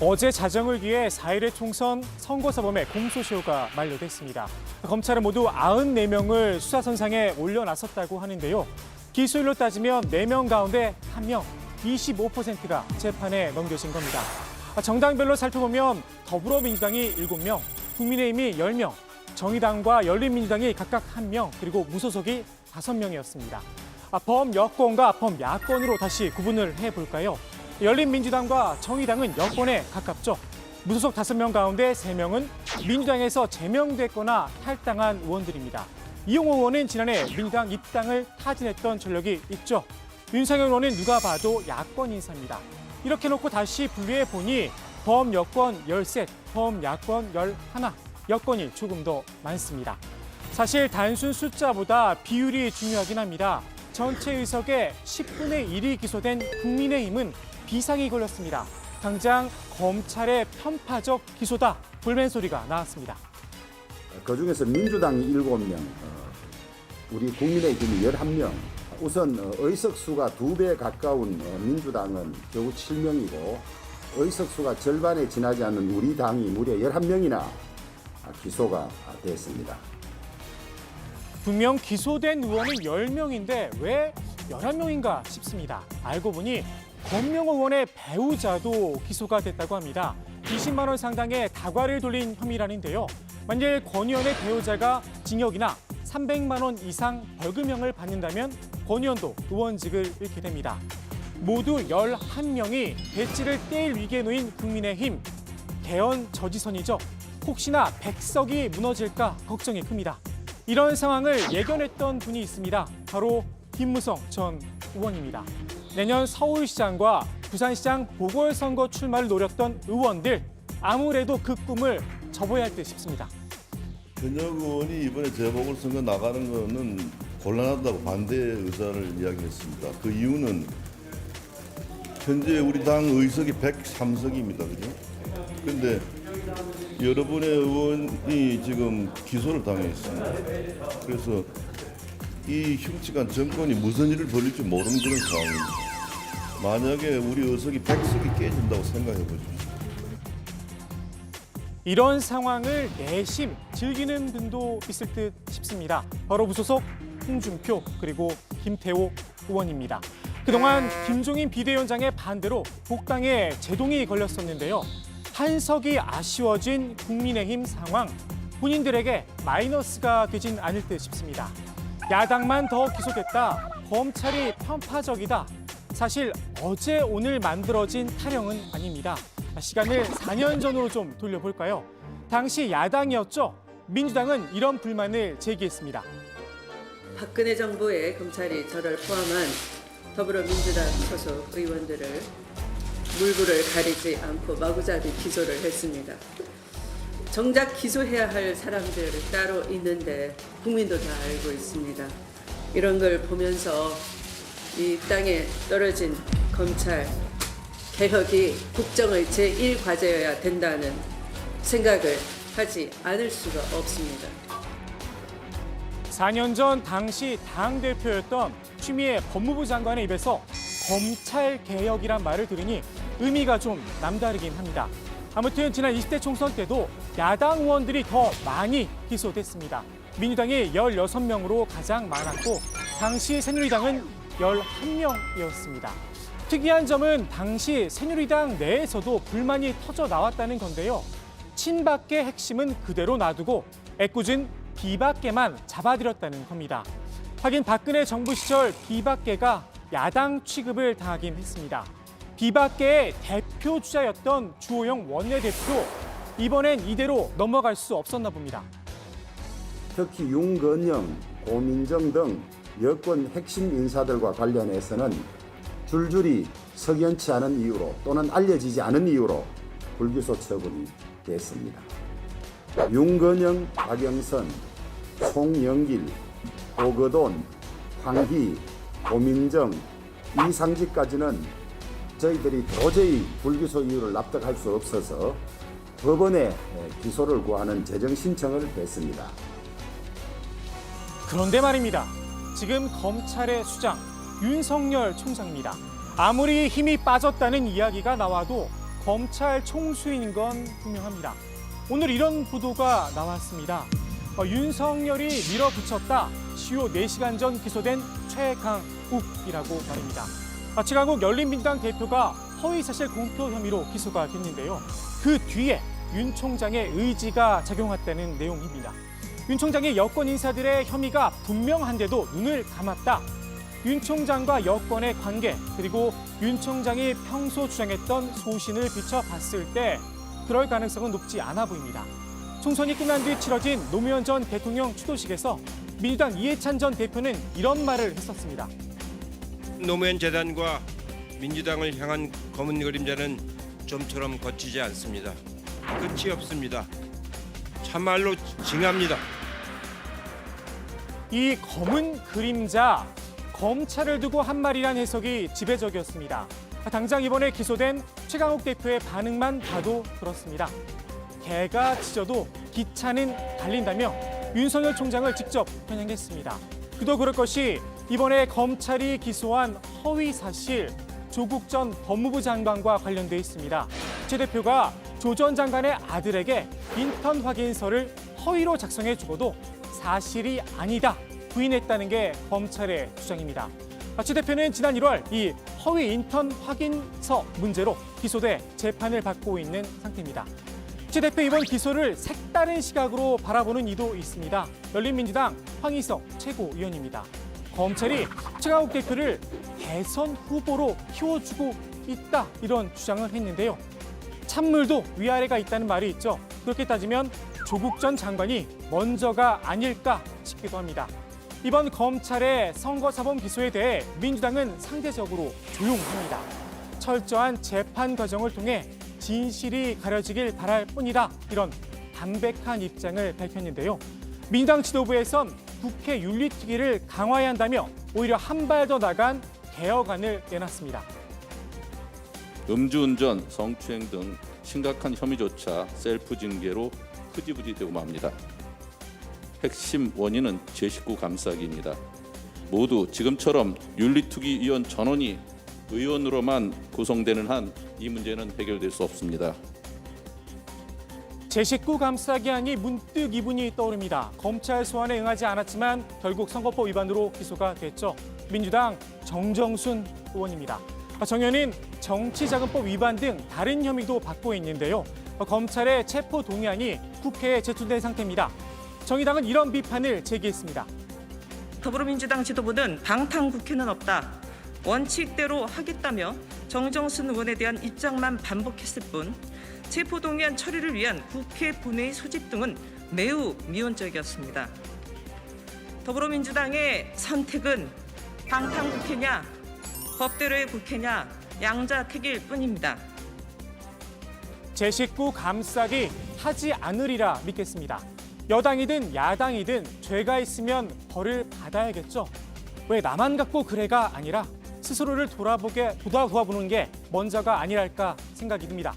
어제 자정을 기해 4.1회 총선 선거사범의 공소시효가 만료됐습니다. 검찰은 모두 94명을 수사선상에 올려놨었다고 하는데요. 기소율로 따지면 4명 가운데 1명, 25%가 재판에 넘겨진 겁니다. 정당별로 살펴보면 더불어민주당이 7명, 국민의힘이 10명, 정의당과 열린민주당이 각각 1명, 그리고 무소속이 5명이었습니다. 범여권과 범야권으로 다시 구분을 해볼까요? 열린민주당과 정의당은 여권에 가깝죠. 무소속 5명 가운데 3명은 민주당에서 제명됐거나 탈당한 의원들입니다. 이용호 의원은 지난해 민주당 입당을 타진했던 전력이 있죠. 윤상현 의원은 누가 봐도 야권 인사입니다. 이렇게 놓고 다시 분류해보니 범여권 13, 범야권 11, 여권이 조금 더 많습니다. 사실 단순 숫자보다 비율이 중요하긴 합니다. 전체 의석의 10분의 1이 기소된 국민의힘은 비상이 걸렸습니다. 당장 검찰의 편파적 기소다. 불멘 소리가 나왔습니다. 그중에서 민주당이 7명, 우리 국민의힘이 11명. 우선 의석수가 2배 가까운 민주당은 겨우 7명이고 의석수가 절반에 지나지 않는 우리 당이 무려 11명이나 기소가 됐습니다. 분명 기소된 의원은 10명인데 왜 11명인가 싶습니다. 알고 보니 권명호 의원의 배우자도 기소가 됐다고 합니다. 20만 원 상당의 다과를 돌린 혐의라는데요. 만일 권 의원의 배우자가 징역이나 300만 원 이상 벌금형을 받는다면 권 의원도 의원직을 잃게 됩니다. 모두 11명이 배지를 떼일 위기에 놓인 국민의힘. 개헌 저지선이죠. 혹시나 백석이 무너질까 걱정이 큽니다. 이런 상황을 예견했던 분이 있습니다. 바로 김무성 전 의원입니다. 내년 서울시장과 부산시장 보궐선거 출마를 노렸던 의원들, 아무래도 그 꿈을 접어야 할 듯 싶습니다. 현역 의원이 이번에 재보궐선거 나가는 거는 곤란하다고 반대 의사를 이야기했습니다. 그 이유는 현재 우리 당 의석이 103석입니다. 그죠? 그런데 여러분의 의원이 지금 기소를 당해 있습니다. 그래서 이 흉측한 정권이 무슨 일을 벌일지 모르는 그런 상황입니다. 만약에 우리 의석이 100석이 깨진다고 생각해 보십시오. 이런 상황을 내심 즐기는 분도 있을 듯 싶습니다. 바로 무소속 홍준표 그리고 김태호 의원입니다. 그동안 김종인 비대위원장의 반대로 복당에 제동이 걸렸었는데요. 한석이 아쉬워진 국민의힘 상황, 본인들에게 마이너스가 되진 않을 듯 싶습니다. 야당만 더 기소됐다, 검찰이 편파적이다. 사실 어제 오늘 만들어진 타령은 아닙니다. 시간을 4년 전으로 좀 돌려볼까요? 당시 야당이었죠. 민주당은 이런 불만을 제기했습니다. 박근혜 정부의 검찰이 저를 포함한 더불어민주당 소속 의원들을 물불을 가리지 않고 마구잡이 기소를 했습니다. 정작 기소해야 할 사람들이 따로 있는데 국민도 다 알고 있습니다. 이런 걸 보면서 이 땅에 떨어진 검찰 개혁이 국정의 제1과제여야 된다는 생각을 하지 않을 수가 없습니다. 4년 전 당시 당대표였던 추미애 법무부 장관의 입에서 검찰개혁이란 말을 들으니 의미가 좀 남다르긴 합니다. 아무튼 지난 20대 총선 때도 야당 의원들이 더 많이 기소됐습니다. 민주당이 16명으로 가장 많았고 당시 새누리당은 11명이었습니다. 특이한 점은 당시 새누리당 내에서도 불만이 터져 나왔다는 건데요. 친박계 핵심은 그대로 놔두고 애꿎은 비박계만 잡아들였다는 겁니다. 하긴 박근혜 정부 시절 비박계가 야당 취급을 당하긴 했습니다. 비박계의 대표 주자였던 주호영 원내대표, 이번엔 이대로 넘어갈 수 없었나 봅니다. 특히 윤건영, 고민정 등 여권 핵심 인사들과 관련해서는 줄줄이 석연치 않은 이유로 또는 알려지지 않은 이유로 불기소 처분이 됐습니다. 윤건영, 박영선, 송영길, 오거돈, 황희, 고민정, 이상직까지는 저희들이 도저히 불기소 이유를 납득할 수 없어서 법원에 기소를 구하는 재정 신청을 했습니다. 그런데 말입니다. 지금 검찰의 수장 윤석열 총장입니다. 아무리 힘이 빠졌다는 이야기가 나와도 검찰 총수인 건 분명합니다. 오늘 이런 보도가 나왔습니다. 윤석열이 밀어붙였다. 시효 4시간 전 기소된 최강욱이라고 말입니다. 최강욱 열린민주당 대표가 허위사실 공표 혐의로 기소가 됐는데요. 그 뒤에 윤 총장의 의지가 작용했다는 내용입니다. 윤 총장이 여권 인사들의 혐의가 분명한데도 눈을 감았다. 윤 총장과 여권의 관계, 그리고 윤 총장이 평소 주장했던 소신을 비춰봤을 때 그럴 가능성은 높지 않아 보입니다. 총선이 끝난 뒤 치러진 노무현 전 대통령 추도식에서 민주당 이해찬 전 대표는 이런 말을 했었습니다. 노무현 재단과 민주당을 향한 검은 그림자는 좀처럼 거치지 않습니다. 끝이 없습니다. 참말로 징합니다. 이 검은 그림자, 검찰을 두고 한 말이란 해석이 지배적이었습니다. 당장 이번에 기소된 최강욱 대표의 반응만 봐도 그렇습니다. 개가 짖어도 기차는 달린다며 윤석열 총장을 직접 편향했습니다. 그도 그럴 것이 이번에 검찰이 기소한 허위 사실, 조국 전 법무부 장관과 관련돼 있습니다. 최 대표가 조 전 장관의 아들에게 인턴 확인서를 허위로 작성해 주고도 사실이 아니다 부인했다는 게 검찰의 주장입니다. 최 대표는 지난 1월 이 허위 인턴 확인서 문제로 기소돼 재판을 받고 있는 상태입니다. 최 대표 이번 기소를 색다른 시각으로 바라보는 이도 있습니다. 열린민주당 황희석 최고위원입니다. 검찰이 최강욱 대표를 대선 후보로 키워주고 있다 이런 주장을 했는데요. 찬물도 위아래가 있다는 말이 있죠. 그렇게 따지면 조국 전 장관이 먼저가 아닐까 싶기도 합니다. 이번 검찰의 선거사범 기소에 대해 민주당은 상대적으로 조용합니다. 철저한 재판 과정을 통해 진실이 가려지길 바랄 뿐이다. 이런 담백한 입장을 밝혔는데요. 민주당 지도부에선 국회 윤리특위를 강화해야 한다며 오히려 한 발 더 나간 개혁안을 내놨습니다. 음주운전, 성추행 등 심각한 혐의조차 셀프 징계로 흐지부지되고 맙니다. 핵심 원인은 제 식구 감싸기입니다. 모두 지금처럼 윤리특위위원 전원이 의원으로만 구성되는 한 이 문제는 해결될 수 없습니다. 제 식구 감싸기 하니 문득 이분이 떠오릅니다. 검찰 소환에 응하지 않았지만 결국 선거법 위반으로 기소가 됐죠. 민주당 정정순 의원입니다. 정 의원은 정치자금법 위반 등 다른 혐의도 받고 있는데요. 검찰의 체포 동의안이 국회에 제출된 상태입니다. 정의당은 이런 비판을 제기했습니다. 더불어민주당 지도부는 방탄국회는 없다. 원칙대로 하겠다며 정정순 의원에 대한 입장만 반복했을 뿐 체포동의안 처리를 위한 국회 본회의 소집 등은 매우 미온적이었습니다. 더불어민주당의 선택은 방탄국회냐 법대로의 국회냐 양자택일 뿐입니다. 제 식구 감싸기 하지 않으리라 믿겠습니다. 여당이든 야당이든 죄가 있으면 벌을 받아야겠죠. 왜 나만 갖고 그래가 아니라 스스로를 돌아보는 게 먼저가 아니랄까 생각이 듭니다.